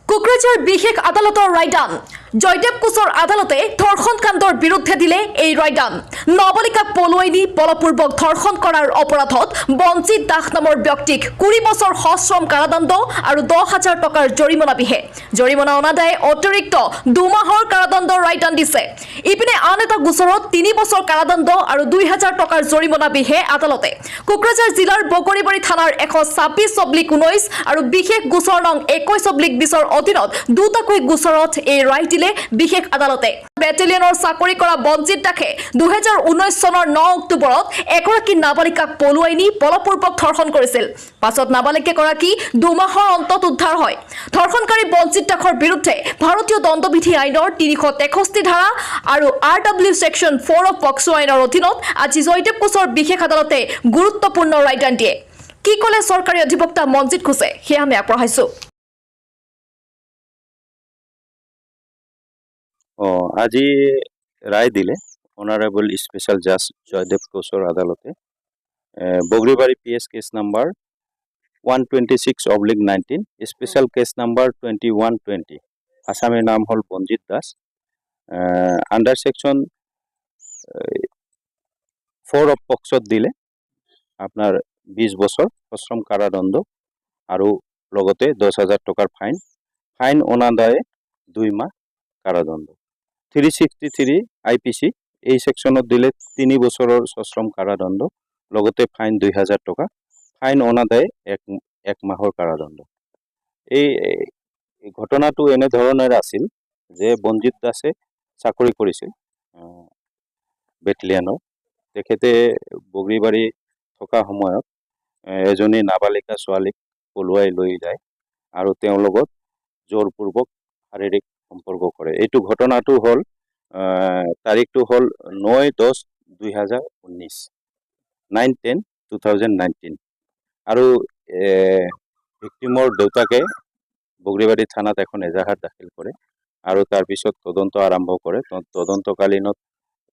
কোকৰাঝাৰ বিশেষ আদালতৰ ৰায়দান জয়দেৱ কোচৰ আদালতে ধৰ্ষণ কাণ্ডৰ বিৰুদ্ধে দিলে এই ৰায়দান নাবালিকাক পলুৱাই নি বলপূৰ্বক ধৰ্ষণ কৰাৰ অপৰাধত বঞ্জিত দাস নামৰ ব্যক্তিক 20 বছৰ সশ্ৰম কাৰাদণ্ড আৰু 10,000 টকাৰ জৰিমনা বিহে জৰিমনা অনাদায়ে অতিৰিক্ত 2 মাহৰ কাৰাদণ্ডৰ ৰায়দান দিছে ইপিনে আন এটা গোচৰত 3 বছৰ কাৰাদণ্ড আৰু 2,000 টকাৰ জৰিমনা বিহে আদালতে কোকৰাঝাৰ জিলাৰ বগৰীবাৰী থানাৰ 126/19 আৰু বিশেষ গোচৰ নং 21/20 অধীনত দুটাকৈ গোচৰত এই ৰায় দিলে বিশেষ আদালতে বেটেলিয়নৰ চাকৰি কৰা বঞ্জিত দাসে 2019 চনৰ 9 অক্টোবৰত এগৰাকী নাবালিকাক পলুৱাই নি বলপূৰ্বক ধৰ্ষণ কৰিছিল পাছত নাবালিকাগৰাকী 2 মাহৰ অন্তত উদ্ধাৰ হয় ধৰ্ষণকাৰী বঞ্জিত দাসৰ বিৰুদ্ধে ভাৰতীয় দণ্ডবিধি আইনৰ 363 ধাৰা আৰু RW সেকশন 4 অফ পক্সো আইনৰ অধীনত আজি জয়দেৱ কোচৰ বিশেষ আদালতে গুৰুত্বপূৰ্ণ ৰায়দান দিয়ে কি কলে চৰকাৰী অধিবক্তা মঞ্জিত ঘোষে সেয়া আমি আগবঢ়াইছো আজি রায় দিলে অনারেবল স্পেশাল জাজ জয়দেব কোচর আদালতে Bagribari PS case number 126/19 special case number 2120 আসামের নাম হল Ranjit Das under section 4 of পক্সত দিলে আপনার 20 বছর সশ্রম কারাদণ্ড আৰু লগতে 10,000 টকাৰ ফাইন অনাদায়ে 2 মাহ কাৰাদণ্ড 363 IPC এই সেকশনত দিলে 3 বছৰৰ সশ্ৰম কাৰাদণ্ড লগতে ফাইন 2,000 টকা ফাইন অনাদায়ে 1 মাহৰ কাৰাদণ্ড এই ঘটনাটো এনে ধৰণৰ আছিল যে বঞ্জিত দাসে চাকৰি কৰিছিল বেটেলিয়নৰ তেখেতে বগৰীবাৰী থকা সময়ত এজনী নাবালিকা ছোৱালীক পলুৱাই লৈ যায় আৰু তেওঁৰ লগত জোৰপূৰ্বক শাৰীৰিক সম্পৰ্ক কৰে এইটো ঘটনাটো হল তাৰিখটো হল 9/10/2019 9/10/2019 আৰু ভিক্টিমৰ দেউতাকে বগৰীবাৰী থানাত এখন এজাহাৰ দাখিল কৰে আৰু তাৰ পিছত তদন্ত আৰম্ভ কৰে তদন্তকালীনত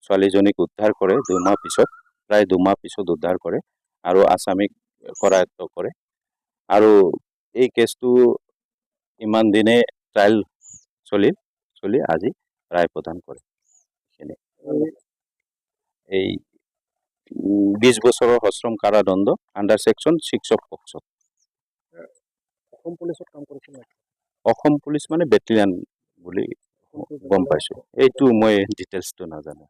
ছোৱালীজনীক উদ্ধাৰ কৰে 2 মাহ পিছত প্ৰায় 2 মাহ পিছত উদ্ধাৰ কৰে আৰু আসামিক কৰায়ত্ব কৰে আৰু এই কেছটো ইমান দিনে ট্ৰায়াল চলি আজি ৰায় প্ৰদান কৰে এই 20 বছৰৰ সশ্ৰম কাৰাদণ্ড under section 6 of POCSO Assam পুলিচত কাম কৰিছিল অসম পুলিচ মানে বেটেলিয়ান বুলি গম পাইছো এইটো মই ডিটেইলছটো নাজানো